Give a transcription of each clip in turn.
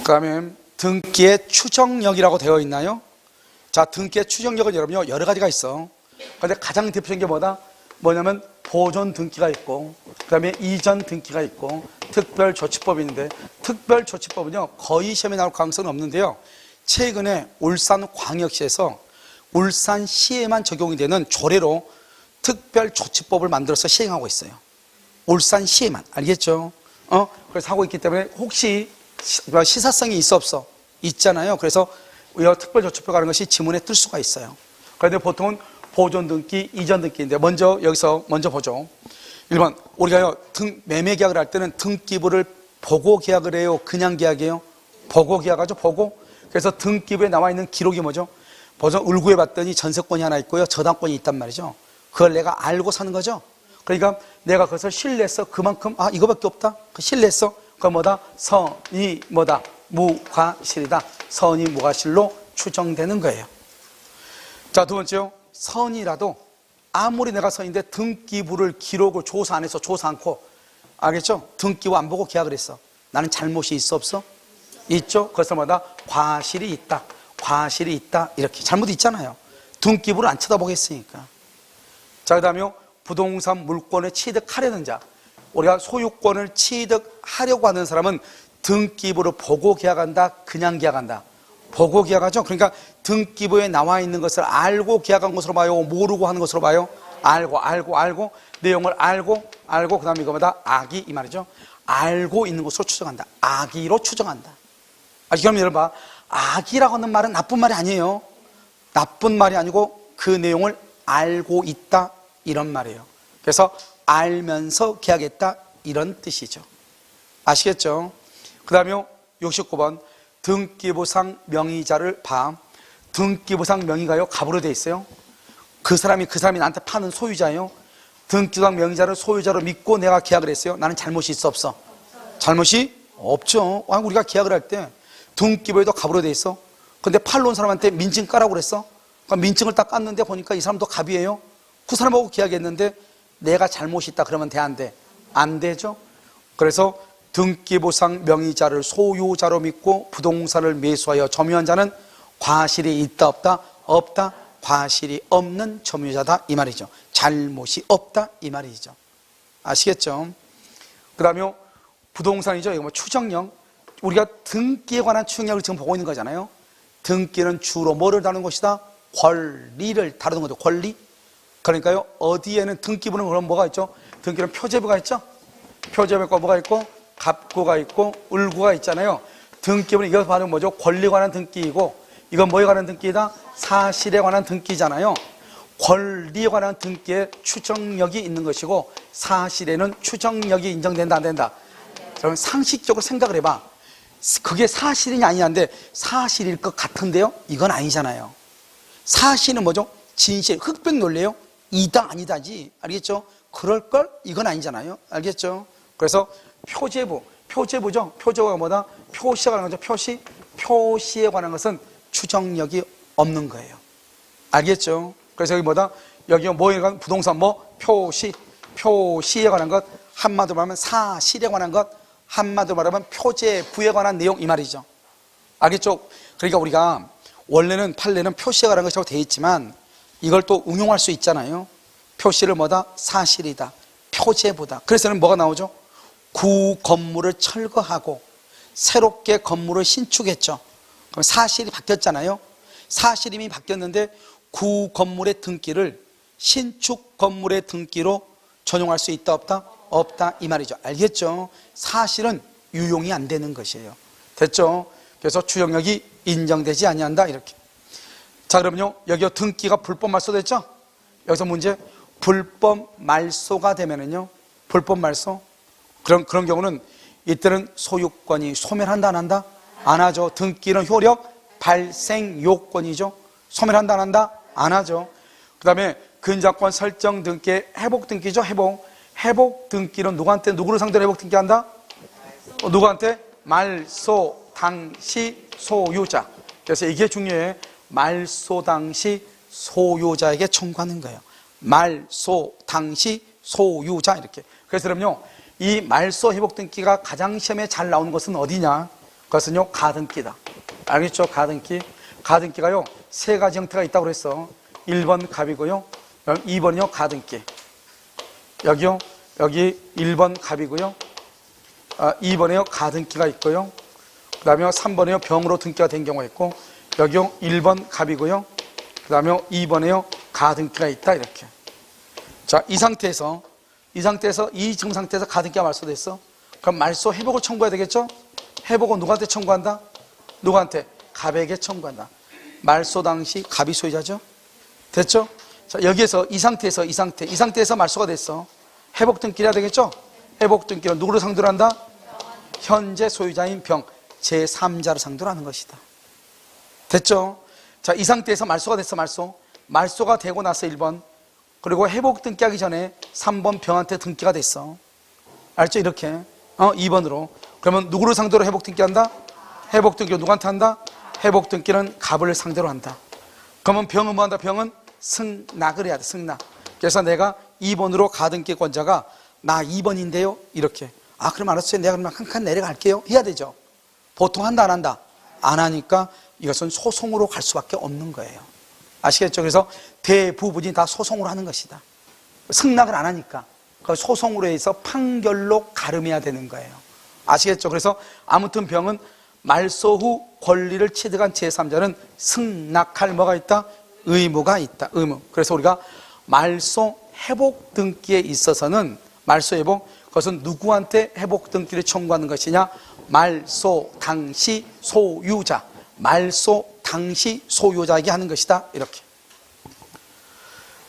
그다음에 등기의 추정력이라고 되어 있나요? 자, 등기의 추정력은 여러분요 여러 가지가 있어. 그런데 가장 대표적인 게 뭐냐면 보존 등기가 있고, 그다음에 이전 등기가 있고, 특별조치법이 있는데, 특별조치법은요 거의 시험에 나올 가능성은 없는데요, 최근에 울산광역시에서 울산시에만 적용이 되는 조례로 특별조치법을 만들어서 시행하고 있어요. 울산시에만. 알겠죠? 그래서 하고 있기 때문에 혹시 시사성이 있어 없어? 있잖아요. 그래서 특별조치법 가는 것이 지문에 뜰 수가 있어요. 그런데 보통은 보존 등기, 이전 등기인데, 여기서 먼저 보죠. 1번, 우리가요 매매 계약을 할 때는 등기부를 보고 계약을 해요, 그냥 계약해요? 보고 계약하죠. 보고. 그래서 등기부에 나와 있는 기록이 뭐죠? 보존 을구해 봤더니 전세권이 하나 있고요, 저당권이 있단 말이죠. 그걸 내가 알고 사는 거죠. 그러니까 내가 그것을 신뢰해서 그만큼 이거밖에 없다, 신뢰해서 그건 선이 무과실이다. 선이 무과실로 추정되는 거예요. 자, 두 번째요, 선이라도 아무리 내가 선인데 등기부를 기록을 조사 안 해서, 조사 않고, 알겠죠? 등기부 안 보고 계약을 했어. 나는 잘못이 있어 없어? 있죠. 그래서 과실이 있다, 과실이 있다, 이렇게 잘못이 있잖아요. 등기부를 안 쳐다보겠으니까. 자, 그 다음에요, 부동산 물권을 취득하려는 자, 우리가 소유권을 취득하려고 하는 사람은 등기부를 보고 계약한다, 그냥 계약한다? 보고 계약하죠. 그러니까 등기부에 나와 있는 것을 알고 계약한 것으로 봐요, 모르고 하는 것으로 봐요? 알고 내용을 알고 그 다음에 이거보다 악의, 이 말이죠. 알고 있는 것으로 추정한다, 악의로 추정한다. 그럼 여러분 봐, 악의라고 하는 말은 나쁜 말이 아니에요. 나쁜 말이 아니고 그 내용을 알고 있다, 이런 말이에요. 그래서 알면서 계약했다, 이런 뜻이죠. 아시겠죠? 그 다음에 69번, 등기부상 명의자를 봐. 등기부상 명의가요 갑으로 돼 있어요. 그 사람이 나한테 파는 소유자예요. 등기부상 명의자를 소유자로 믿고 내가 계약을 했어요. 나는 잘못이 있어 없어? 잘못이 없죠. 우리가 계약을 할 때 등기부에도 갑으로 돼 있어. 근데 팔러 온 사람한테 민증 까라고 그랬어. 그러니까 민증을 딱 깠는데 보니까 이 사람도 갑이에요. 그 사람하고 계약했는데 내가 잘못이 있다 그러면 돼, 안 돼? 안 되죠. 그래서 등기부상 명의자를 소유자로 믿고 부동산을 매수하여 점유한 자는 과실이 있다 없다? 없다. 과실이 없는 점유자다, 이 말이죠. 잘못이 없다, 이 말이죠. 아시겠죠? 그 다음에 부동산이죠. 이거 추정력. 우리가 등기에 관한 추정력을 지금 보고 있는 거잖아요. 등기는 주로 뭐를 다루는 것이다? 권리를 다루는 거죠. 권리. 그러니까요, 어디에는 등기부는 그럼 뭐가 있죠? 등기는 표제부가 있죠? 표제부가 뭐가 있고, 갑구가 있고, 을구가 있잖아요. 등기부는 이것을 봐도 뭐죠? 권리에 관한 등기이고, 이건 뭐에 관한 등기이다? 사실에 관한 등기잖아요. 권리에 관한 등기에 추정력이 있는 것이고, 사실에는 추정력이 인정된다, 안 된다? 그럼 상식적으로 생각을 해봐. 그게 사실이냐 아니냐인데, 사실일 것 같은데요? 이건 아니잖아요. 사실은 뭐죠? 진실, 흑백 논리예요? 이다 아니다지. 알겠죠? 그럴걸? 이건 아니잖아요. 알겠죠? 그래서 표제부죠. 표제부가 뭐다? 표시에 관한 거죠. 표시에 관한 것은 추정력이 없는 거예요. 알겠죠? 그래서 여기 뭐다? 여기 뭐에 관한 부동산 표시에 관한 것, 한마디로 말하면 사실에 관한 것, 한마디로 말하면 표제부에 관한 내용, 이 말이죠. 알겠죠? 그러니까 우리가 원래는 판례는 표시에 관한 것이라고 되어 있지만 이걸 또 응용할 수 있잖아요. 표시를 뭐다? 사실이다, 표제부다. 그래서는 뭐가 나오죠? 구 건물을 철거하고 새롭게 건물을 신축했죠. 그럼 사실이 바뀌었잖아요. 사실이 이미 바뀌었는데 구 건물의 등기를 신축 건물의 등기로 전용할 수 있다 없다? 없다, 이 말이죠. 알겠죠? 사실은 유용이 안 되는 것이에요. 됐죠? 그래서 추정력이 인정되지 아니한다, 이렇게. 자, 그러면요, 여기 등기가 불법 말소됐죠? 여기서 문제, 불법 말소가 되면은요, 불법 말소, 그런 경우는 이때는 소유권이 소멸한다, 안 한다? 안 하죠. 등기는 효력 발생 요건이죠. 소멸한다, 안 한다? 안 하죠. 그 다음에 근저권 설정 등기의 회복 등기죠. 회복 등기는 누구를 상대로 회복 등기한다? 누구한테? 말소 당시 소유자. 그래서 이게 중요해. 말소 당시 소유자에게 청구하는 거예요. 말소 당시 소유자, 이렇게. 그래서 그럼요, 이 말소 회복 등기가 가장 시험에 잘 나오는 것은 어디냐? 그것은요 가등기다. 알겠죠? 가등기. 가등기가요 세 가지 형태가 있다고 그랬어. 1번 갑이고요, 2번이요 가등기. 여기요, 여기 1번 갑이고요, 2번에요 가등기가 있고요, 그 다음에 3번에요 병으로 등기가 된 경우가 있고, 여기요 1번 갑이고요, 그 다음에 2번에요 가등기가 있다. 이렇게. 자, 이 상태에서 이 지금 상태에서 가등기가 말소됐어. 그럼 말소 회복을 청구해야 되겠죠? 회복은 누구한테 청구한다? 누구한테? 갑에게 청구한다. 말소 당시 갑이 소유자죠? 됐죠? 자, 여기에서 이 상태에서 말소가 됐어. 회복 등기를 해야 되겠죠? 회복 등기는 누구를 상대로 한다? 현재 소유자인 병, 제3자를 상대로 하는 것이다. 됐죠? 자, 이 상태에서 말소가 됐어. 말소가 되고 나서 1번, 그리고 회복 등기하기 전에 3번 병한테 등기가 됐어. 알죠? 이렇게 2번으로. 그러면 누구를 상대로 회복 등기한다? 회복 등기를 누구한테 한다? 회복 등기는 갑을 상대로 한다. 그러면 병은 뭐 한다? 병은 승낙을 해야 돼. 승낙. 그래서 내가 2번으로 가등기권자가 나 2번인데요 이렇게. 아, 그럼 알았어요. 내가 그럼 한 칸 내려갈게요 해야 되죠. 보통 한다 안 한다? 안 하니까 이것은 소송으로 갈 수밖에 없는 거예요. 아시겠죠? 그래서 대부분이 다 소송으로 하는 것이다. 승낙을 안 하니까 그 소송으로 해서 판결로 가름해야 되는 거예요. 아시겠죠? 그래서 아무튼 병은 말소 후 권리를 취득한 제3자는 승낙할 뭐가 있다? 의무가 있다. 의무. 그래서 우리가 말소 회복 등기에 있어서는 말소 회복, 그것은 누구한테 회복 등기를 청구하는 것이냐? 말소 당시 소유자, 말소 당시 소유자에게 하는 것이다. 이렇게.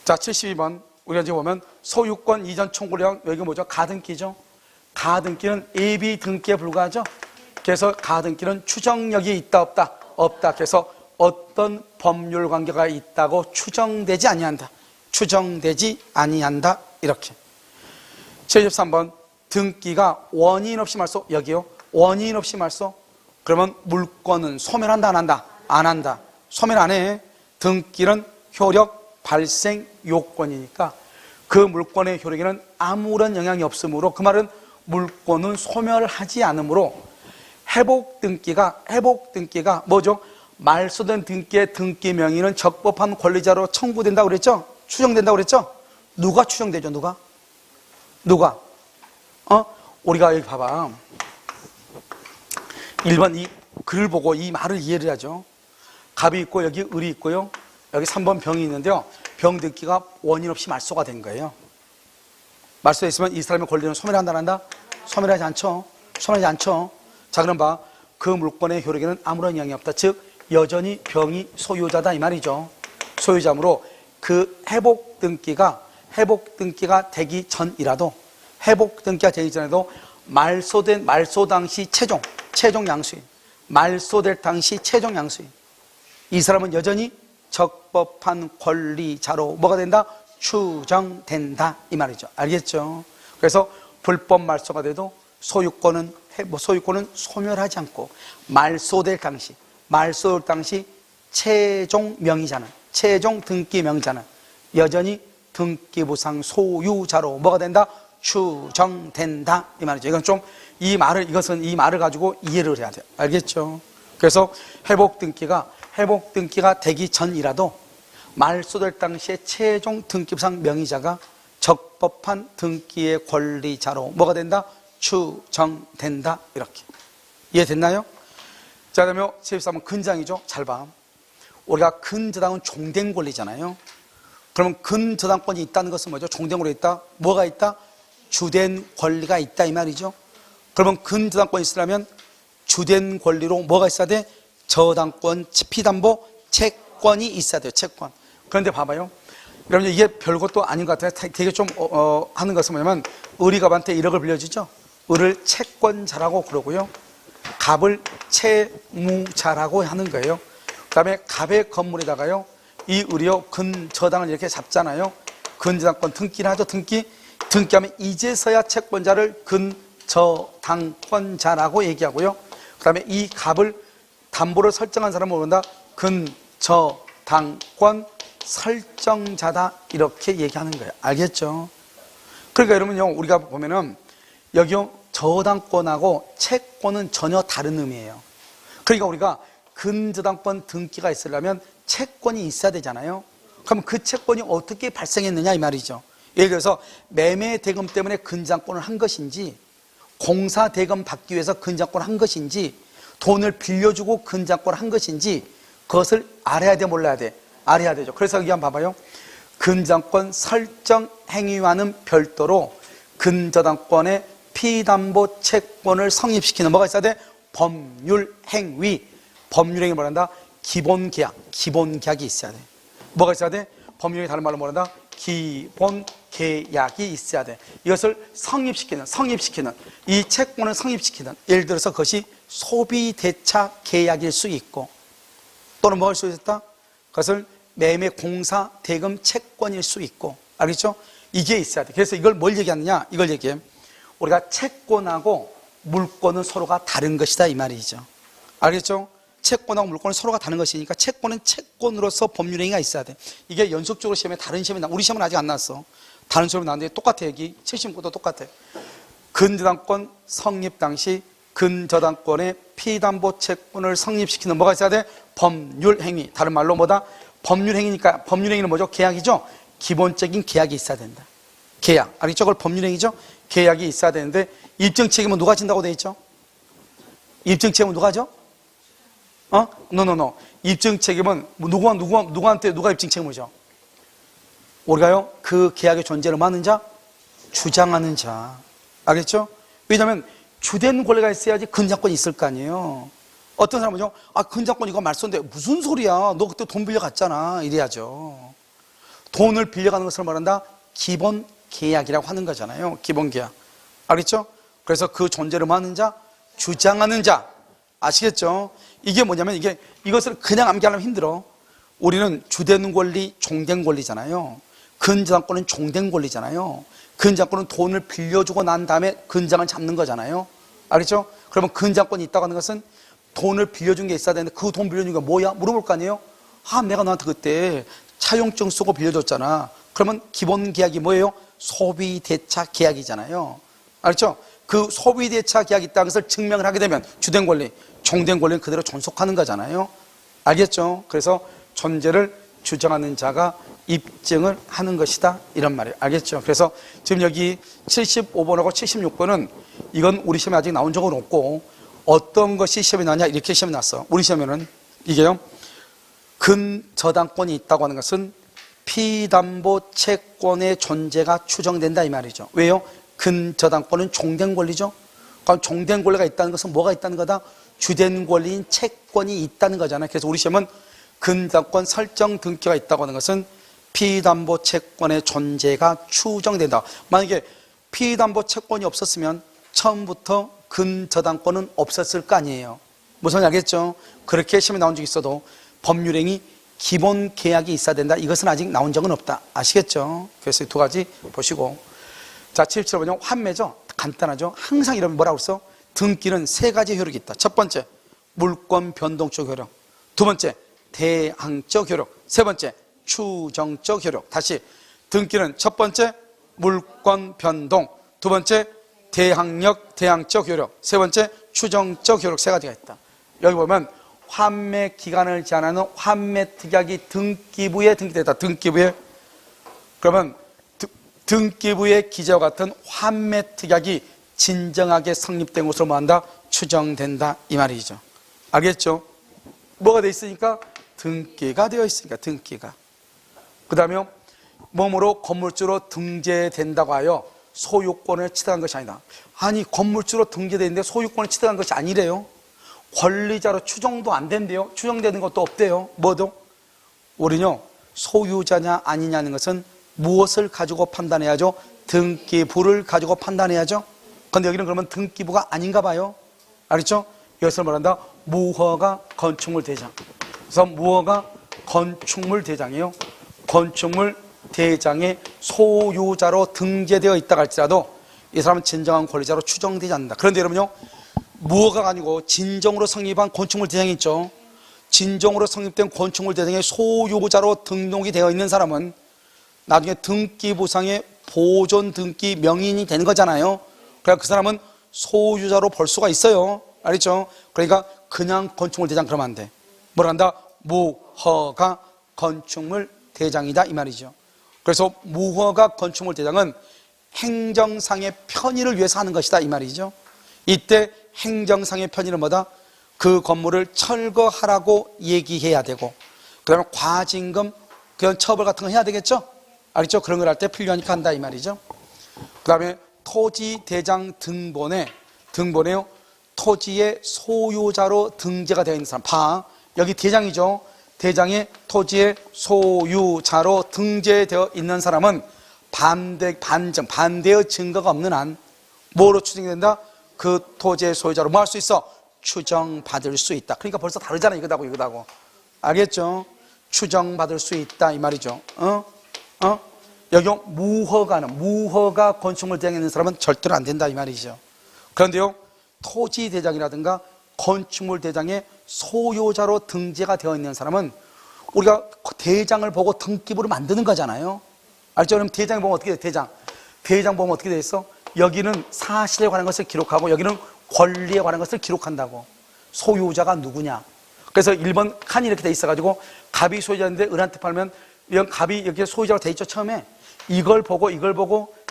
자, 72번 우리가 지금 보면 소유권 이전 청구령, 여기 뭐죠? 가등기죠. 가등기는 예비 등기에 불과하죠. 그래서 가등기는 추정력이 있다 없다? 없다. 그래서 어떤 법률 관계가 있다고 추정되지 아니한다. 추정되지 아니한다. 이렇게. 73번 등기가 원인 없이 말소. 여기요. 원인 없이 말소. 그러면 물권은 소멸한다 안 한다? 안 한다. 소멸 안 해. 등기는 효력 발생 요건이니까 그 물권의 효력에는 아무런 영향이 없으므로, 그 말은 물권은 소멸하지 않으므로 회복 등기가 뭐죠? 말소된 등기의 등기 명의는 적법한 권리자로 청구된다고 그랬죠? 추정된다고 그랬죠? 누가 추정되죠? 누가? 우리가 여기 봐봐. 1번 이 글을 보고 이 말을 이해를 해야죠. 갑이 있고 여기 을이 있고요. 여기 3번 병이 있는데요. 병 등기가 원인 없이 말소가 된 거예요. 말소했으면 이 사람의 권리는 소멸한다 안 한다? 소멸하지 않죠. 소멸하지 않죠. 자, 그럼 봐. 그 물권의 효력에는 아무런 영향이 없다. 즉 여전히 병이 소유자다 이 말이죠. 소유자므로 그 회복 등기가 되기 전이라도, 회복 등기가 되기 전에도 말소 당시 최종 양수인, 말소될 당시 최종 양수인, 이 사람은 여전히 적법한 권리자로 뭐가 된다? 추정된다 이 말이죠. 알겠죠? 그래서 불법 말소가 돼도 소유권은 소멸하지 않고 말소될 당시 최종 명의자는, 최종 등기 명의자는 여전히 등기부상 소유자로 뭐가 된다? 추정된다 이 말이죠. 이건 좀 이 말을 가지고 이해를 해야 돼요. 알겠죠? 그래서 회복 등기가 되기 전이라도 말소될 당시에 최종 등기부상 명의자가 적법한 등기의 권리자로 뭐가 된다? 추정된다. 이렇게. 이해됐나요? 자, 그러면 73번 근장이죠. 잘 봐. 우리가 근저당은 종된 권리잖아요. 그러면 근저당권이 있다는 것은 뭐죠? 종된 권리 있다. 뭐가 있다? 주된 권리가 있다 이 말이죠. 그러면 근저당권이 있으려면 주된 권리로 뭐가 있어야 돼? 저당권, 피담보, 채권이 있어야 돼요. 채권. 그런데 봐봐요. 여러분 이게 별것도 아닌 것 같아요. 되게 좀 하는 것은 뭐냐면 을이 갑한테 1억을 빌려주죠. 을을 채권자라고 그러고요. 갑을 채무자라고 하는 거예요. 그 다음에 갑의 건물에다가요, 이 을이요 근저당을 이렇게 잡잖아요. 근저당권 등기를 하죠. 등기하면 이제서야 채권자를 근저당권자라고 얘기하고요. 그 다음에 이 갑을 담보를 설정한 사람을 모른다. 근저당권 설정자다 이렇게 얘기하는 거예요. 알겠죠? 그러니까 여러분요, 우리가 보면은 여기요 저당권하고 채권은 전혀 다른 의미예요. 그러니까 우리가 근저당권 등기가 있으려면 채권이 있어야 되잖아요. 그럼 그 채권이 어떻게 발생했느냐 이 말이죠. 예를 들어서 매매 대금 때문에 근저당권을 한 것인지, 공사 대금 받기 위해서 근저당권을 한 것인지, 돈을 빌려주고 근저당권을 한 것인지, 그것을 알아야 돼, 몰라야 돼? 알아야 되죠. 그래서 여기 한번 봐봐요. 근저당권 설정 행위와는 별도로 근저당권의 피담보 채권을 성립시키는 뭐가 있어야 돼? 법률 행위. 법률 행위 뭐란다? 기본 계약. 기본 계약이 있어야 돼. 뭐가 있어야 돼? 법률 행위 다른 말로 뭐란다? 기본 계약이 있어야 돼. 이것을 성립시키는 이 채권을 성립시키는, 예를 들어서 그것이 소비대차 계약일 수 있고, 또는 뭐 할 수 있다? 그것을 매매 공사 대금 채권일 수 있고, 알겠죠? 이게 있어야 돼. 그래서 이걸 뭘 얘기하느냐? 이걸 얘기해. 우리가 채권하고 물권은 서로가 다른 것이다 이 말이죠. 알겠죠? 채권하고 물권은 서로가 다른 것이니까 채권은 채권으로서 법률행위가 있어야 돼. 이게 연속적으로 시험에 다른 시험이 우리 시험은 아직 안 나왔어. 다른 시험이 나왔는데 똑같아. 여기 79도 똑같아. 근저당권 성립 당시 근저당권의 피담보 채권을 성립시키는 뭐가 있어야 돼? 법률행위. 다른 말로 뭐다? 법률행위니까, 법률행위는 뭐죠? 계약이죠? 기본적인 계약이 있어야 된다. 계약. 알겠죠? 그걸 법률행위죠? 계약이 있어야 되는데, 입증 책임은 누가 진다고 돼 있죠? 입증 책임은 누가 져? 노. 입증 책임은 누구한테 누가 입증 책임을 져? 우리가요, 그 계약의 존재를 뭐하는 자? 주장하는 자. 알겠죠? 왜냐하면 주된 권리가 있어야지 근저당권이 있을 거 아니에요. 어떤 사람은요, 근저당권 이거 말소인데 무슨 소리야? 너 그때 돈 빌려갔잖아. 이래야죠. 돈을 빌려가는 것을 말한다? 기본 계약이라고 하는 거잖아요. 기본 계약. 알겠죠? 그래서 그 존재를 뭐하는 자? 주장하는 자. 아시겠죠? 이게 뭐냐면 이것을 그냥 암기하려면 힘들어. 우리는 주된 권리, 종된 권리잖아요. 근저당권은 종된 권리잖아요. 근저당권은 돈을 빌려주고 난 다음에 근저당을 잡는 거잖아요. 알겠죠? 그러면 근저당권이 있다고 하는 것은 돈을 빌려준 게 있어야 되는데 그 돈 빌려준 게 뭐야? 물어볼 거 아니에요? 내가 너한테 그때 차용증 쓰고 빌려줬잖아. 그러면 기본 계약이 뭐예요? 소비대차 계약이잖아요. 알겠죠? 그 소비대차 계약이 있다는 것을 증명을 하게 되면 주된 권리, 종된 권리는 그대로 존속하는 거잖아요. 알겠죠? 그래서 존재를 주장하는 자가 입증을 하는 것이다 이런 말이에요. 알겠죠? 그래서 지금 여기 75번하고 76번은 이건 우리 시험에 아직 나온 적은 없고, 어떤 것이 시험에 나냐? 이렇게 시험에 났어. 우리 시험에는 이게요, 근저당권이 있다고 하는 것은 피담보 채권의 존재가 추정된다 이 말이죠. 왜요? 근저당권은 종된 권리죠. 그럼 종된 권리가 있다는 것은 뭐가 있다는 거다? 주된 권리인 채권이 있다는 거잖아요. 그래서 우리 시험은 근저당권 설정 등기가 있다고 하는 것은 피담보 채권의 존재가 추정된다. 만약에 피담보 채권이 없었으면 처음부터 근저당권은 없었을 거 아니에요. 무슨 말인지 알겠죠? 그렇게 시험에 나온 적이 있어도 법률행위 기본 계약이 있어야 된다. 이것은 아직 나온 적은 없다. 아시겠죠? 그래서 이 두 가지 보시고, 자, 77번요. 환매죠. 간단하죠. 항상 이러면 뭐라고 써? 등기는 세 가지 효력이 있다. 첫 번째, 물권 변동적 효력. 두 번째, 대항적 효력. 세 번째, 추정적 효력. 다시, 등기는 첫 번째, 물권 변동. 두 번째, 대항적 효력. 세 번째, 추정적 효력. 세 가지가 있다. 여기 보면 환매 기간을 제한하는 환매 특약이 등기부에 등기됐다. 등기부에. 그러면 등기부의 기재와 같은 환매 특약이 진정하게 성립된 것으로 뭐한다? 추정된다 이 말이죠. 알겠죠? 뭐가 돼 있으니까? 등기가 되어 있으니까. 등기가. 그 다음에 몸으로 건물주로 등재된다고 하여 소유권을 취득한 것이 아니다. 아니, 건물주로 등재되어 있는데 소유권을 취득한 것이 아니래요. 권리자로 추정도 안 된대요. 추정되는 것도 없대요. 뭐도? 우리는요, 소유자냐 아니냐는 것은 무엇을 가지고 판단해야죠? 등기부를 가지고 판단해야죠. 그런데 여기는 그러면 등기부가 아닌가 봐요. 알겠죠? 이것을 말한다. 무허가 건축물 대장. 그래서 무허가 건축물 대장이에요. 건축물 대장의 소유자로 등재되어 있다고 할지라도 이 사람은 진정한 권리자로 추정되지 않는다. 그런데 여러분요, 무허가가 아니고 진정으로 성립한 건축물 대장이 있죠. 진정으로 성립된 건축물 대장의 소유자로 등록이 되어 있는 사람은 나중에 등기부상의 보존 등기 명의인이 되는 거잖아요. 그러니까 그 사람은 소유자로 볼 수가 있어요. 알겠죠? 그러니까 그냥 건축물 대장 그러면 안 돼. 뭐라 한다? 무허가 건축물 대장이다 이 말이죠. 그래서 무허가 건축물 대장은 행정상의 편의를 위해서 하는 것이다 이 말이죠. 이때 행정상의 편의는 뭐다? 그 건물을 철거하라고 얘기해야 되고, 그 다음에 과징금, 그런 처벌 같은 거 해야 되겠죠? 알겠죠? 그런 걸 할 때 필요하니까 한다 이 말이죠. 그 다음에 토지 대장 등본에요. 토지의 소유자로 등재가 되어 있는 사람. 봐. 여기 대장이죠. 대장에 토지의 소유자로 등재되어 있는 사람은 반대의 증거가 없는 한 뭐로 추정이 된다? 그 토지의 소유자로 뭐 할 수 있어? 추정받을 수 있다. 그러니까 벌써 다르잖아. 이거하고. 알겠죠? 추정받을 수 있다 이 말이죠. 여기 무허가 건축물 대장에 있는 사람은 절대로 안 된다 이 말이죠. 그런데요, 토지 대장이라든가 건축물 대장의 소유자로 등재가 되어 있는 사람은 우리가 대장을 보고 등기부를 만드는 거잖아요. 알죠? 그럼 대장을 보면 어떻게 돼? 대장 보면 어떻게 돼 있어? 여기는 사실에 관한 것을 기록하고 여기는 권리에 관한 것을 기록한다고. 소유자가 누구냐. 그래서 1번 칸이 이렇게 돼 있어가지고 갑이 소유자인데 을한테 팔면 이런 갑이 이렇게 소유자가 돼 있죠. 처음에 이걸 보고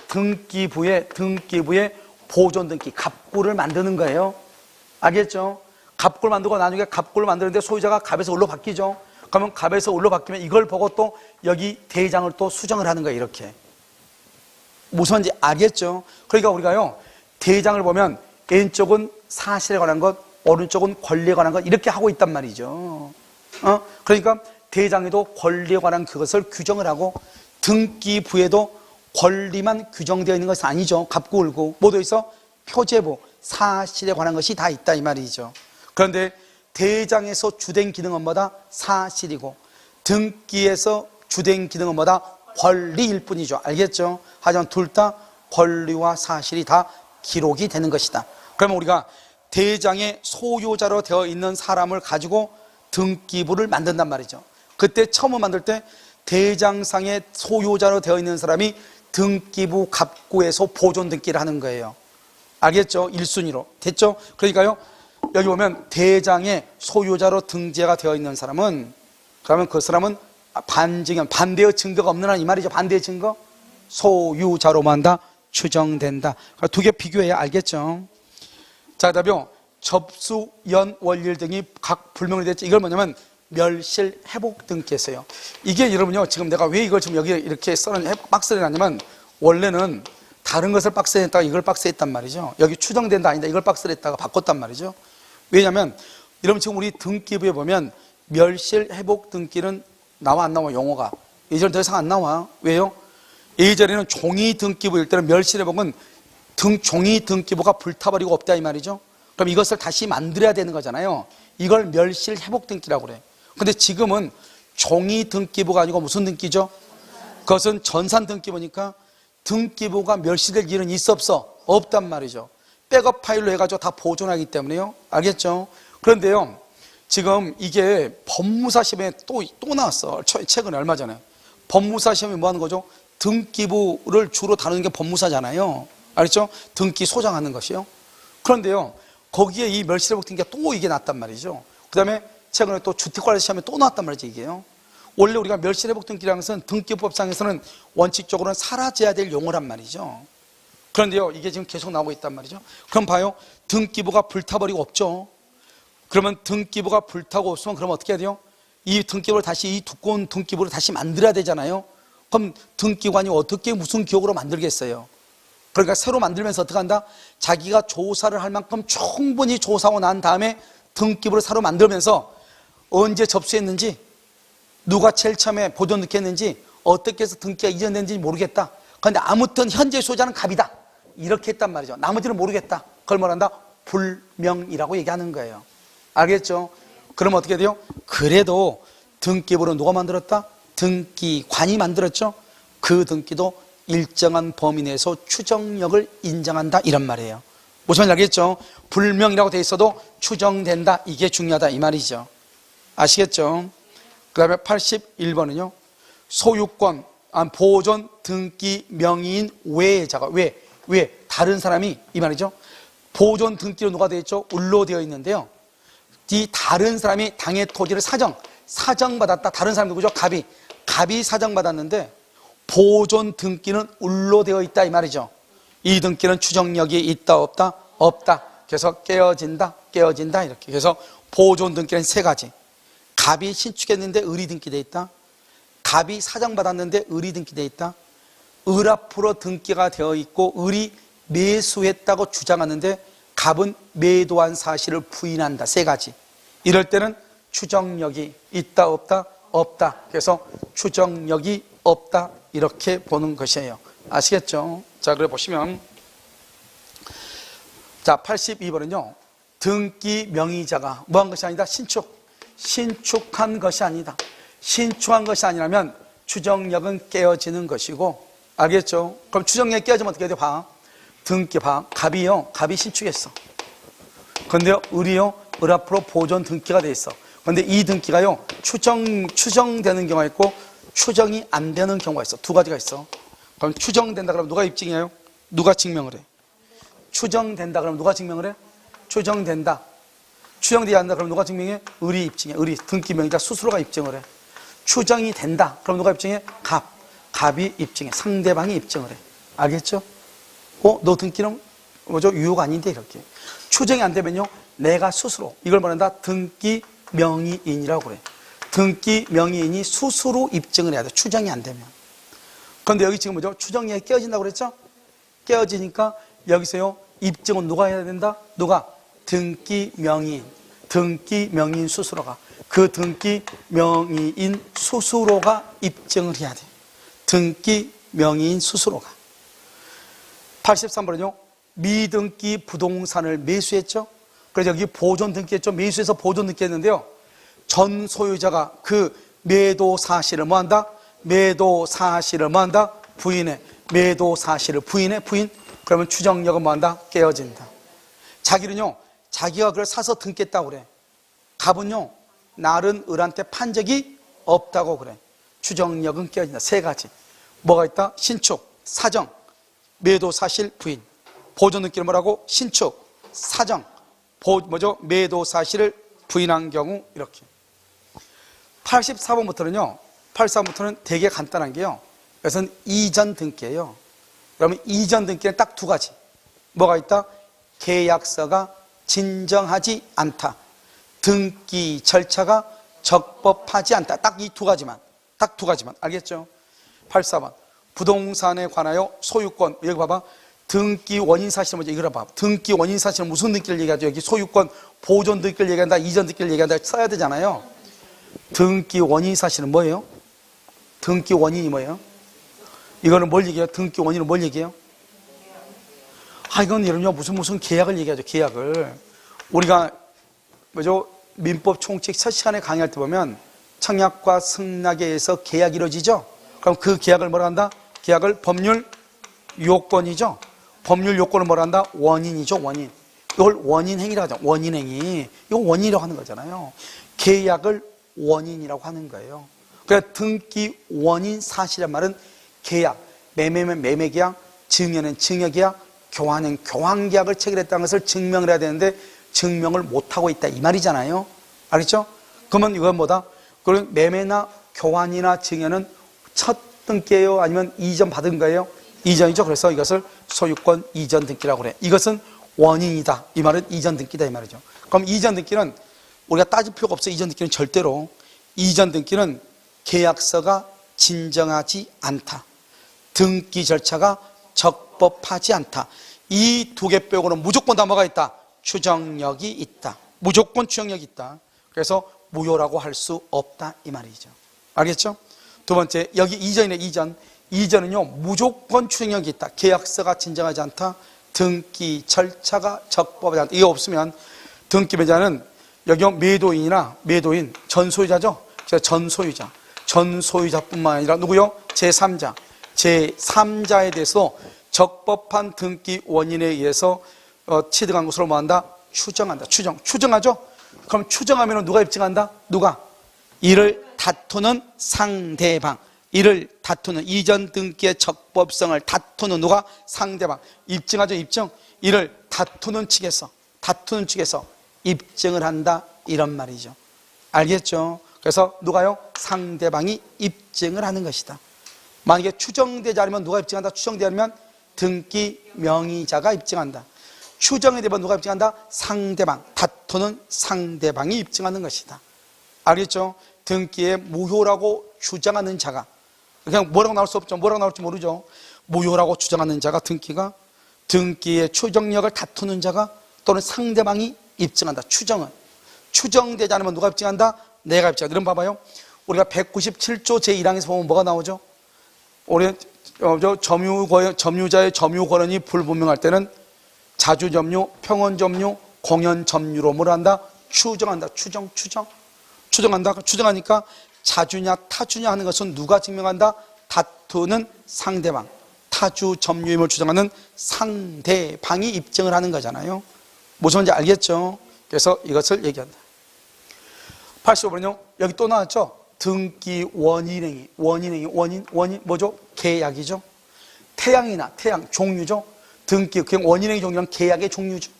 등기부에 보존 등기 갑구를 만드는 거예요. 알겠죠? 갑구를 만들고 나중에 갑구를 만드는데 소유자가 갑에서 을로 바뀌죠. 그러면 갑에서 을로 바뀌면 이걸 보고 또 여기 대장을 또 수정을 하는 거예요. 이렇게. 무슨 말인지 알겠죠? 그러니까 우리가요, 대장을 보면 왼쪽은 사실에 관한 것, 오른쪽은 권리에 관한 것 이렇게 하고 있단 말이죠. 그러니까 대장에도 권리에 관한 그것을 규정을 하고 등기부에도 권리만 규정되어 있는 것이 아니죠. 갑구 을구 모두 있어 표제부 사실에 관한 것이 다 있다 이 말이죠. 그런데 대장에서 주된 기능은 뭐다? 사실이고 등기에서 주된 기능은 뭐다? 권리일 뿐이죠. 알겠죠? 하지만 둘 다 권리와 사실이 다 기록이 되는 것이다. 그러면 우리가 대장의 소유자로 되어 있는 사람을 가지고 등기부를 만든단 말이죠. 그때 처음 만들 때 대장상의 소유자로 되어 있는 사람이 등기부 갑구에서 보존 등기를 하는 거예요. 알겠죠? 1순위로. 됐죠? 그러니까요, 여기 보면 대장의 소유자로 등재가 되어 있는 사람은, 그러면 그 사람은 반대의 증거가 없는 한 이 말이죠. 반대의 증거? 소유자로만 다 추정된다. 두 개 비교해야 알겠죠? 자, 그 다음에 접수, 연, 원리일 등이 각 불명이 됐죠. 이걸 뭐냐면 멸실, 회복 등기에서요. 이게 여러분요, 지금 내가 왜 이걸 지금 여기 이렇게 박스를 놨냐면 원래는 다른 것을 박스에 했다가 이걸 박스에 했단 말이죠. 여기 추정된다 아니다 이걸 박스에 했다가 바꿨단 말이죠. 왜냐하면 여러분 지금 우리 등기부에 보면 멸실, 회복 등기는 나와 안 나와? 용어가 예전에 더 이상 안 나와. 왜요? 예전에는 종이 등기부일 때는 멸실, 회복은 종이 등기부가 불타버리고 없다 이 말이죠. 그럼 이것을 다시 만들어야 되는 거잖아요. 이걸 멸실, 회복 등기라고 그래. 근데 지금은 종이 등기부가 아니고 무슨 등기죠? 그것은 전산 등기부니까 등기부가 멸실될 일은 있어 없어? 없단 말이죠. 백업 파일로 해가지고 다 보존하기 때문에요. 알겠죠? 그런데요, 지금 이게 법무사 시험에 또 나왔어. 최근에 얼마 전에. 법무사 시험에 뭐 하는 거죠? 등기부를 주로 다루는 게 법무사잖아요. 알겠죠? 등기 소장하는 것이요. 그런데요, 거기에 이 멸실회복 등기가 또 이게 났단 말이죠. 그 다음에 최근에 또 주택관리 시험에 또 나왔단 말이죠, 이게요. 원래 우리가 멸실회복 등기라는 것은 등기법상에서는 원칙적으로는 사라져야 될 용어란 말이죠. 그런데요, 이게 지금 계속 나오고 있단 말이죠. 그럼 봐요. 등기부가 불타버리고 없죠. 그러면 등기부가 불타고 없으면 그럼 어떻게 해야 돼요? 이 등기부를 다시, 이 두꺼운 등기부를 다시 만들어야 되잖아요. 그럼 등기관이 어떻게 무슨 기억으로 만들겠어요? 그러니까 새로 만들면서 어떻게 한다? 자기가 조사를 할 만큼 충분히 조사하고 난 다음에 등기부를 새로 만들면서 언제 접수했는지, 누가 제일 처음에 보존 등기했는지, 어떻게 해서 등기가 이전된지 모르겠다. 그런데 아무튼 현재 소유자는 갑이다. 이렇게 했단 말이죠. 나머지는 모르겠다. 그걸 뭐란다? 불명이라고 얘기하는 거예요. 알겠죠? 그럼 어떻게 돼요? 그래도 등기부를 누가 만들었다? 등기관이 만들었죠? 그 등기도 일정한 범위 내에서 추정력을 인정한다 이런 말이에요. 무슨 말인지 알겠죠? 불명이라고 돼 있어도 추정된다. 이게 중요하다 이 말이죠. 아시겠죠? 그 다음에 81번은요. 소유권, 보존, 등기, 명의인 외자가 왜? 다른 사람이 이 말이죠. 보존 등기로 누가 되어 있죠? 을로 되어 있는데요. 이 다른 사람이 당의 토지를 사정받았다. 다른 사람 누구죠? 갑이 사정받았는데 보존 등기는 을로 되어 있다 이 말이죠. 이 등기는 추정력이 있다 없다? 없다. 그래서 깨어진다 이렇게. 그래서 보존 등기는 세 가지. 갑이 신축했는데 을이 등기되어 있다. 갑이 사정받았는데 을이 등기되어 있다. 을 앞으로 등기가 되어 있고 을이 매수했다고 주장하는데 갑은 매도한 사실을 부인한다. 세 가지. 이럴 때는 추정력이 있다 없다? 없다. 그래서 추정력이 없다 이렇게 보는 것이에요. 아시겠죠? 자, 그래 보시면 자 82번은요 등기 명의자가 뭐한 것이 아니다? 신축한 것이 아니다. 신축한 것이 아니라면 추정력은 깨어지는 것이고, 알겠죠? 그럼 추정력이 깨어지면 어떻게 돼요? 등기 갑이 신축했어. 근데요 을이요 을 앞으로 보존 등기가 돼 있어. 근데 이 등기가요 추정되는 경우가 있고 추정이 안 되는 경우가 있어. 두 가지가 있어. 그럼 추정된다 그러면 누가 입증해요? 누가 증명을 해? 추정된다 그러면 누가 증명을 해? 추정된다. 추정되지 않는다 그러면 누가 증명해? 을이 입증해. 을이 등기 명의자 스스로가 입증을 해. 추정이 된다 그럼 누가 입증해? 갑이 입증해. 상대방이 입증을 해. 알겠죠? 너 등기는 뭐죠? 유효가 아닌데 이렇게. 추정이 안 되면요 내가 스스로 이걸 말한다 등기 명의인이라고 그래. 등기 명의인이 스스로 입증을 해야 돼. 추정이 안 되면. 그런데 여기 지금 뭐죠? 추정이 깨어진다고 그랬죠? 깨어지니까 여기서요 입증은 누가 해야 된다? 누가? 등기 명의인 스스로가. 그 등기 명의인 스스로가 입증을 해야 돼. 등기 명의인 스스로가. 83번은요 미등기 부동산을 매수했죠. 그래서 여기 보존 등기했죠. 매수해서 보존 등기했는데요 전 소유자가 그 매도 사실을 뭐한다? 부인해. 매도 사실을 부인. 그러면 추정력은 뭐한다? 깨어진다. 자기는요 자기가 그걸 사서 등기했다고 그래. 갑은요 날은 을한테 판 적이 없다고 그래. 추정력은 깨어진다. 세 가지. 뭐가 있다? 신축, 사정, 매도 사실, 부인. 보존 등기를 뭐라고? 신축, 사정, 매도 사실을 부인한 경우 이렇게. 84번부터는 되게 간단한 게요 이것은 이전 등기예요. 그러면 이전 등기는 딱 두 가지. 뭐가 있다? 계약서가 진정하지 않다. 등기 절차가 적법하지 않다. 딱 이 두 가지만. 알겠죠? 84번. 부동산에 관하여 소유권. 여기 봐봐. 등기 원인 사실은 뭐죠? 이거를 봐. 등기 원인 사실은 무슨 등기를 얘기하죠? 여기 소유권, 보존 등기를 얘기한다, 이전 등기를 얘기한다 써야 되잖아요. 등기 원인 사실은 뭐예요? 등기 원인이 뭐예요? 이거는 뭘 얘기해요? 등기 원인은 뭘 얘기해요? 이건 여러분요 무슨 계약을 얘기하죠. 계약을. 우리가 민법 총칙 첫 시간에 강의할 때 보면 청약과 승낙에 의해서 계약이 이루어지죠. 그럼 그 계약을 뭐라 한다? 계약을 법률 요건이죠. 법률 요건을 뭐라 한다? 원인이죠. 원인. 이걸 원인행위라고 하죠. 원인행위. 이거 원인이라고 하는 거잖아요. 계약을 원인이라고 하는 거예요. 그러니까 등기 원인 사실이란 말은 계약, 매매면 매매계약, 증여는 증여계약, 교환은 교환계약을 체결했다는 것을 증명을 해야 되는데 증명을 못하고 있다 이 말이잖아요. 알겠죠? 그러면 이건 뭐다? 그럼 매매나 교환이나 증여는 첫 등기예요? 아니면 이전 받은 거예요? 이전이죠. 그래서 이것을 소유권 이전 등기라고 그래. 이것은 원인이다. 이 말은 이전 등기다 이 말이죠. 그럼 이전 등기는 우리가 따질 필요가 없어. 이전 등기는 절대로. 이전 등기는 계약서가 진정하지 않다. 등기 절차가 적법하지 않다. 이 두 개 빼고는 무조건 다 뭐가 있다? 추정력이 있다. 무조건 추정력이 있다. 그래서 무효라고 할 수 없다 이 말이죠. 알겠죠? 두 번째, 여기 이전이네. 이전은요 무조건 추정력이 있다. 계약서가 진정하지 않다. 등기 절차가 적법하지 않다. 이거 없으면 등기 매자는 여기 매도인 전소유자죠. 전소유자뿐만 아니라 누구요? 제3자에 대해서 적법한 등기 원인에 의해서 취득한 것으로 뭐한다? 추정한다. 추정하죠? 그럼 추정하면 누가 입증한다? 누가? 이를 다투는 상대방. 이를 다투는, 이전 등기의 적법성을 다투는 누가? 상대방. 입증하죠, 입증. 이를 다투는 측에서 입증을 한다, 이런 말이죠. 알겠죠? 그래서 누가요? 상대방이 입증을 하는 것이다. 만약에 추정되지 않으면 누가 입증한다? 추정되지 않으면 등기 명의자가 입증한다. 추정이 되면 누가 입증한다? 상대방, 다투는 상대방이 입증하는 것이다. 알겠죠? 등기에 무효라고 주장하는 자가, 그냥 뭐라고 나올 수 없죠. 뭐라고 나올지 모르죠. 무효라고 주장하는 자가 등기가, 등기의 추정력을 다투는 자가 또는 상대방이 입증한다. 추정은. 추정되지 않으면 누가 입증한다? 내가 입증한다. 이런 봐봐요. 우리가 197조 제1항에서 보면 뭐가 나오죠? 우리 점유자의 점유 권한이 불분명할 때는 자주 점유, 평원 점유, 공연 점유로 뭘 한다? 추정한다. 추정한다. 추정하니까 자주냐 타주냐 하는 것은 누가 증명한다? 다투는 상대방. 타주 점유임을 주장하는 상대방이 입증을 하는 거잖아요. 무슨 말인지 알겠죠? 그래서 이것을 얘기한다. 85번은요, 여기 또 나왔죠? 등기 원인행위. 원인 뭐죠? 계약이죠. 태양, 종류죠. 등기, 그냥 원인행위 종류는 계약의 종류죠.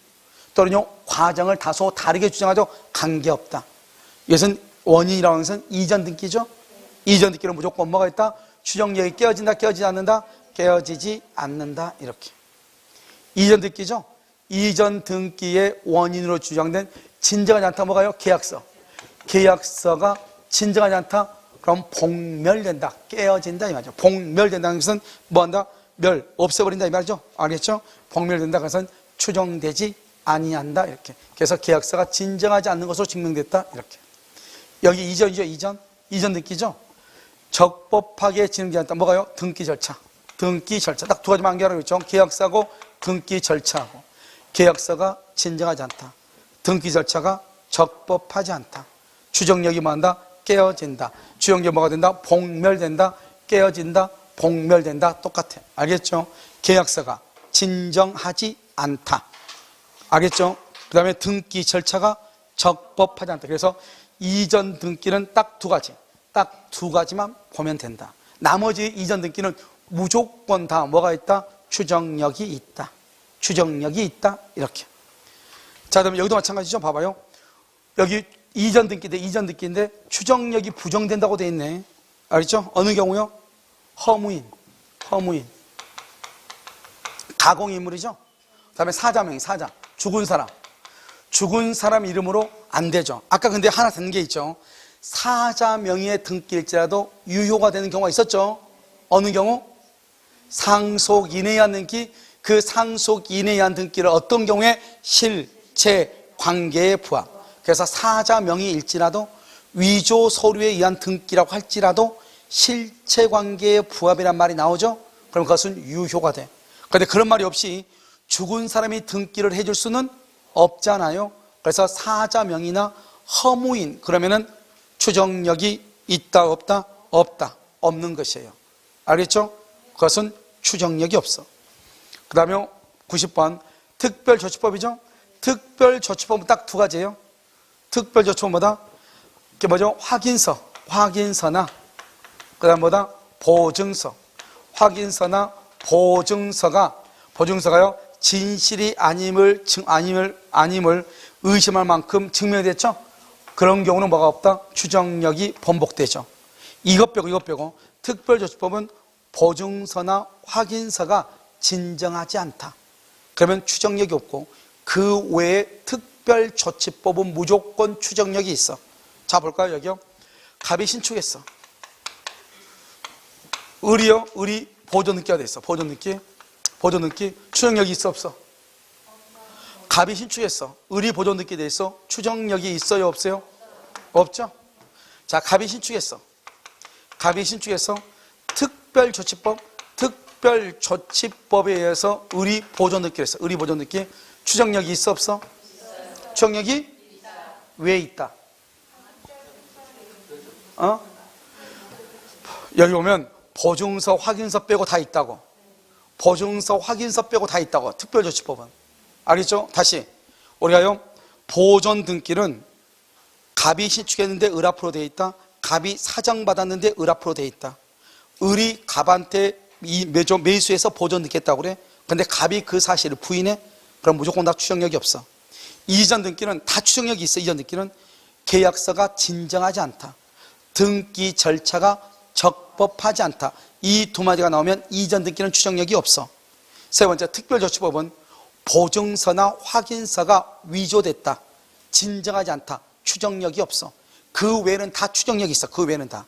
또는요, 과정을 다소 다르게 주장하죠. 관계없다. 이것은 원인이라는 것은 이전 등기죠. 이전 등기는 무조건 뭐가 있다? 추정력이 깨어진다, 깨어지지 않는다? 깨어지지 않는다, 이렇게. 이전 등기죠. 이전 등기의 원인으로 주장된 진정하지 않다, 뭐가요? 계약서. 계약서가 진정하지 않다? 그럼 봉멸된다, 깨어진다, 이 말이죠. 봉멸된다는 것은 뭐한다? 없애버린다, 이 말이죠. 알겠죠? 봉멸된다, 그것은 추정되지 아니한다, 이렇게. 그래서 계약서가 진정하지 않는 것으로 증명됐다, 이렇게. 여기 이전이죠, 이전 등기죠. 적법하게 진행되지 않다, 뭐가요? 등기 절차. 딱 두 가지만 암기하라고 했죠. 계약서하고 등기 절차하고. 계약서가 진정하지 않다. 등기 절차가 적법하지 않다. 추정력이 뭐한다? 깨어진다. 추정력이 뭐가 된다? 봉멸된다. 깨어진다. 봉멸된다. 똑같아. 알겠죠? 계약서가 진정하지 않다. 알겠죠? 그 다음에 등기 절차가 적법하지 않다. 그래서 이전 등기는 딱 두 가지만 보면 된다. 나머지 이전 등기는 무조건 다 뭐가 있다? 추정력이 있다. 이렇게. 자, 그다음에 여기도 마찬가지죠. 봐봐요. 여기 이전 등기인데 추정력이 부정된다고 돼 있네. 알겠죠? 어느 경우요? 허무인. 가공인물이죠. 그다음에 사자명의 사자. 죽은 사람 이름으로 안 되죠. 아까 근데 하나 된 게 있죠. 사자 명의의 등기일지라도 유효가 되는 경우가 있었죠. 어느 경우? 상속 이내에 한 등기. 그 상속 이내에 한 등기를 어떤 경우에? 실체 관계에 부합. 그래서 사자 명의일지라도 위조 서류에 의한 등기라고 할지라도 실체 관계에 부합이란 말이 나오죠. 그럼 그것은 유효가 돼. 그런데 그런 말이 없이 죽은 사람이 등기를 해줄 수는 없잖아요. 그래서 사자 명의나 허무인, 그러면은 추정력이 있다 없다? 없는 것이에요. 알겠죠? 그것은 추정력이 없어. 그 다음에 90번 특별조치법이죠. 특별조치법은 딱 두 가지예요. 특별조치법은 뭐다? 그게 뭐죠? 확인서나 그 다음 뭐다? 보증서. 확인서나 보증서가요 진실이 아님을 의심할 만큼 증명됐죠? 그런 경우는 뭐가 없다? 추정력이 번복되죠. 이것 빼고 특별조치법은 보증서나 확인서가 진정하지 않다. 그러면 추정력이 없고 그 외에 특별조치법은 무조건 추정력이 있어. 자, 볼까요? 여기요. 갑이 신축했어. 의리 보존등기가 돼 있어. 보존등기 추정력이 있어 없어? 갑이 신축했어. 의리 보존등기 돼 있어. 추정력이 있어요 없어요? 없죠. 자, 갑이 신축했어. 특별조치법에 의해서 의리 보존등기를 했어. 의리 보존등기 추정력이 있어 없어? 추정력이 왜 있다? 여기 보면 보증서, 확인서 빼고 다 있다고. 특별조치법은. 알겠죠? 다시 우리가요, 보존등기는 갑이 신축했는데 을 앞으로 돼 있다. 갑이 사정받았는데 을 앞으로 돼 있다. 을이 갑한테 매수해서 보존 등기했다고 그래. 근데 갑이 그 사실을 부인해. 그럼 무조건 다 추정력이 없어. 이전 등기는 다 추정력이 있어. 이전 등기는 계약서가 진정하지 않다, 등기 절차가 적법하지 않다, 이 두 마디가 나오면 이전 등기는 추정력이 없어. 세 번째, 특별조치법은 보증서나 확인서가 위조됐다, 진정하지 않다, 추정력이 없어. 그 외에는 다 추정력이 있어. 그 외에는 다.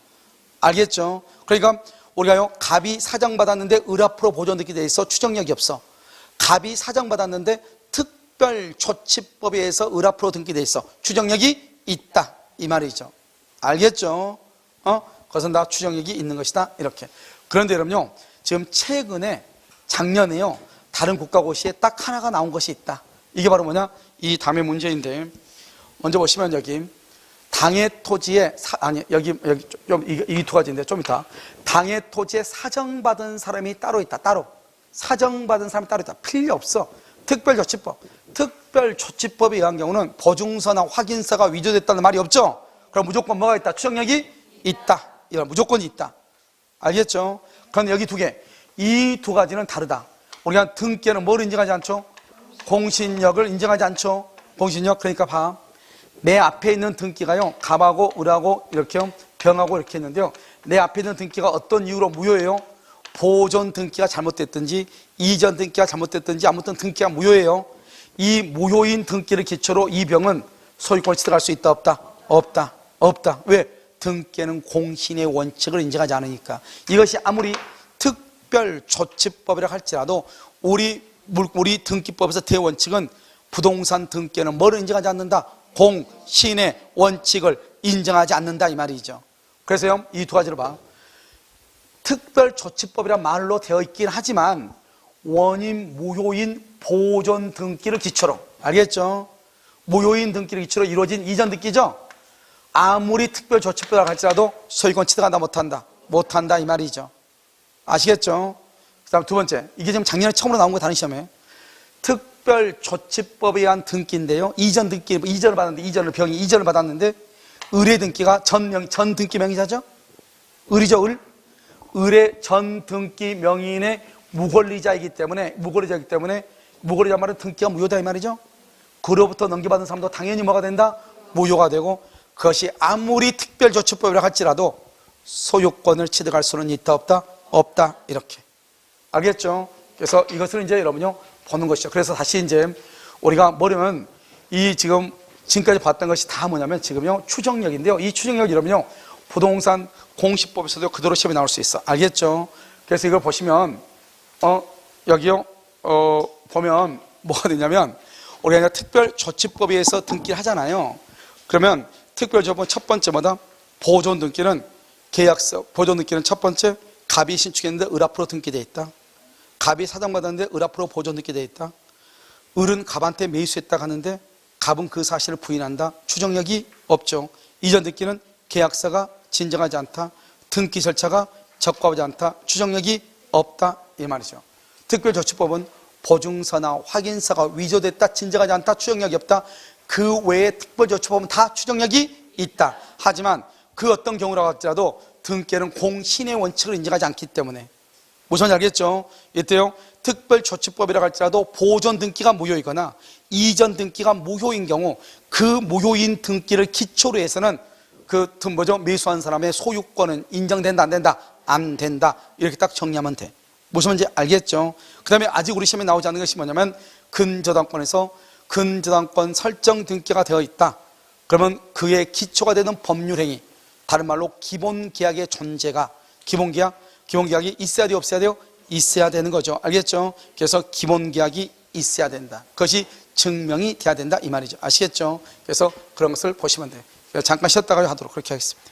알겠죠? 그러니까 우리가요, 갑이 사정받았는데 을 앞으로 보존 등기 돼 있어. 추정력이 없어. 갑이 사정받았는데 특별조치법에 의해서 을 앞으로 등기돼 있어. 추정력이 있다, 이 말이죠. 알겠죠? 그것은 다 추정력이 있는 것이다, 이렇게. 그런데 여러분요, 지금 최근에 작년에요, 다른 국가고시에 딱 하나가 나온 것이 있다. 이게 바로 뭐냐? 이 다음의 문제인데, 먼저 보시면 여기 당해 토지에 이 두 가지인데 좀 이따 당해 토지에 사정받은 사람이 따로 있다. 따로 사정받은 사람이 따로 있다. 필요 없어. 특별조치법. 특별조치법에 의한 경우는 보증서나 확인서가 위조됐다는 말이 없죠. 그럼 무조건 뭐가 있다? 추정력이 있다. 이건 무조건 있다. 알겠죠? 그런데 여기 두 개, 이 두 가지는 다르다. 우리가 등기에는 뭘 인정하지 않죠? 공신력을 인정하지 않죠? 공신력. 그러니까 봐, 내 앞에 있는 등기가요, 갑하고 을하고 이렇게 병하고 이렇게 했는데요, 내 앞에 있는 등기가 어떤 이유로 무효예요? 보존 등기가 잘못됐든지 이전 등기가 잘못됐든지 아무튼 등기가 무효예요. 이 무효인 등기를 기초로 이 병은 소유권을 취득할 수 있다, 없다? 없다. 없다. 왜? 등기에는 공신의 원칙을 인정하지 않으니까. 이것이 아무리 특별조치법이라 할지라도 우리 등기법에서 대원칙은 부동산 등기에는 뭐를 인정하지 않는다? 공신의 원칙을 인정하지 않는다, 이 말이죠. 그래서요, 이 두 가지를 봐. 특별조치법이란 말로 되어 있긴 하지만 원인 무효인 보존 등기를 기초로, 알겠죠? 무효인 등기를 기초로 이루어진 이전 등기죠. 아무리 특별조치법이라고 할지라도 소유권 취득한다, 못한다, 이 말이죠. 아시겠죠? 그 다음 두 번째, 이게 지금 작년에 처음으로 나온 거 다른 시험에, 특별조치법에 의한 등기인데요, 이전 등기, 이전을 받았는데, 병이 이전을 받았는데 을의 등기가 전 등기 명의자죠. 을이죠, 을. 을의 전 등기 명의인의 무권리자이기 때문에 무권리자 말은 등기가 무효다, 이 말이죠. 그로부터 넘겨받은 사람도 당연히 뭐가 된다? 무효가 되고, 그것이 아무리 특별조치법이라 할지라도 소유권을 취득할 수는 있다, 없다? 없다, 이렇게. 알겠죠? 그래서 이것을 이제 여러분요, 보는 것이죠. 그래서 다시 이제 우리가 뭐냐면 이 지금까지 봤던 것이 다 뭐냐면 지금요, 추정력인데요. 이 추정력 여러분요, 부동산 공시법에서도 그대로 시험에 나올 수 있어. 알겠죠? 그래서 이걸 보시면 여기요, 보면 뭐가 되냐면 우리가 특별조치법에 의해서 등기를 하잖아요. 그러면 특별조치법 첫 번째 뭐다? 보존 등기는 계약서, 보존 등기는 첫 번째 갑이 신축했는데 을 앞으로 등기되어 있다. 갑이 사정받았는데 을 앞으로 보존 등기되어 있다. 을은 갑한테 매수했다고 하는데 갑은 그 사실을 부인한다. 추정력이 없죠. 이전 등기는 계약서가 진정하지 않다, 등기 절차가 적법하지 않다, 추정력이 없다, 이 말이죠. 특별조치법은 보증서나 확인서가 위조됐다, 진정하지 않다, 추정력이 없다. 그 외에 특별조치법은 다 추정력이 있다. 하지만 그 어떤 경우라고 할지라도 등기에는 공신의 원칙을 인정하지 않기 때문에, 무슨 알겠죠? 이때요, 특별조치법이라고 할지라도 보존 등기가 무효이거나 이전 등기가 무효인 경우 그 무효인 등기를 기초로 해서는 매수한 사람의 소유권은 인정된다, 안 된다? 안 된다. 이렇게 딱 정리하면 돼. 무슨 말인지 알겠죠? 그 다음에 아직 우리 시험에 나오지 않는 것이 뭐냐면 근저당권에서 근저당권 설정 등기가 되어 있다. 그러면 그의 기초가 되는 법률행위, 다른 말로 기본계약의 존재가, 기본계약이 있어야 돼요, 없어야 돼요? 있어야 되는 거죠. 알겠죠? 그래서 기본계약이 있어야 된다. 그것이 증명이 돼야 된다, 이 말이죠. 아시겠죠? 그래서 그런 것을 보시면 돼요. 잠깐 쉬었다가 하도록 그렇게 하겠습니다.